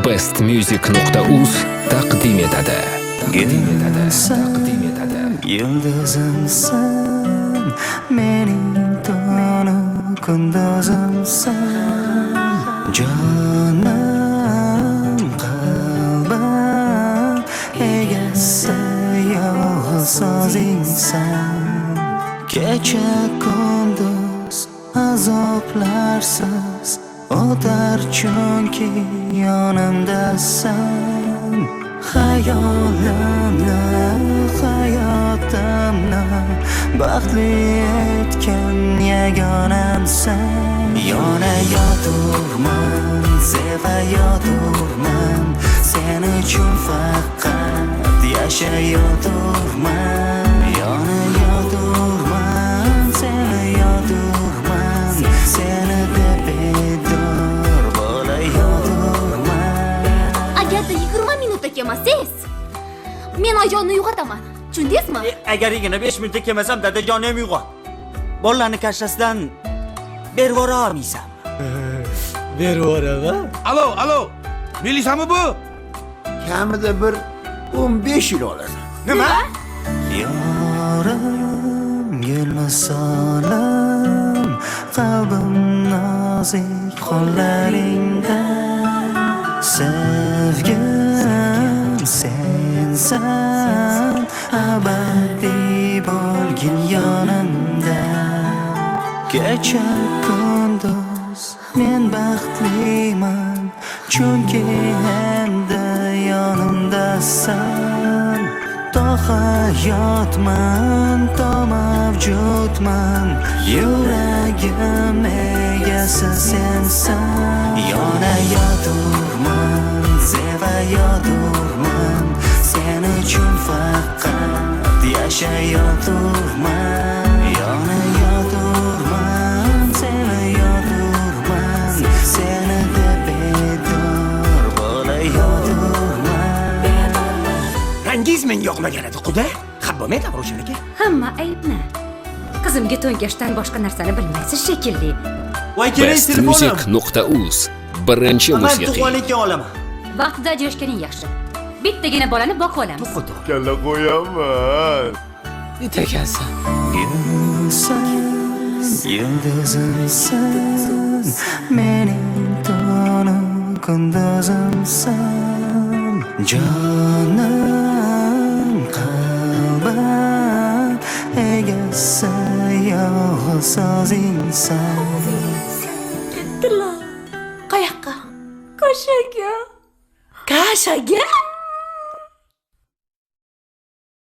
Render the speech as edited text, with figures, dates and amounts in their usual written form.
bestmusic.uz taqdim etadi. Yıldızımsın, mening tonu kunduzimsin. Canım, qalbim egasi yolg'iz sozingsan. Kecha kunduz azoblarsiz o'tar chunki yonimdasan. Hayolimni, hayotimni baxtli etgan yagonamsan. Yonayoturman, sevayoturman, sen uchun faqat yashayoturman. Yonayoturman, sevayoturman, seni deb bedor bo'layoturman. Agarda 20 minutda kelmasangiz, men ayonni uyg'otaman. Tushundingizmi? Agar 5 minutda kelmasam, dadajon ham uyg'ot. Bolalarni kashasidan berib yubora olmaysan. Berib yuboraman. Alo, milisami bu? Kamida bir 15 yil oladi. Nima? Yorim gulmisolim, qalbim nozik qo'llaringda. Sevgim sensan, abadiy bo'lgin yonimda. Kecha kunduz men baxtliman, chunki endi yonimdasan. To hayotman, to mavjudman, yuragim egasi sensan. Yonayoturman, sevayoturman, sen uchun faqat yashayoturman. Yonayoturman, sevayoturman, seni deb bedor bo'layoturman. Rangiz menga yoqmagan edi, quda. Xap bo'lmaydi Ravshan aka. Hamma aybni. Qizimga to'ngashdan boshqa narsani bilmaysiz shekilli. Voy keling telefonim. bestmusic.uz birinchi Men musiqiy tug'anlikka olaman. Vaqtida ajrashganing yaxshi. Bittagina bolani boqib olamiz. Kalla qo'yaman. Bittagansan. Yıldızımsın, mening tonum kunduzimsin. Canım, qalbim egasi yolg'iz sozingsan. Ketdilar. Qayoqqa? Kashaga. Kashaga?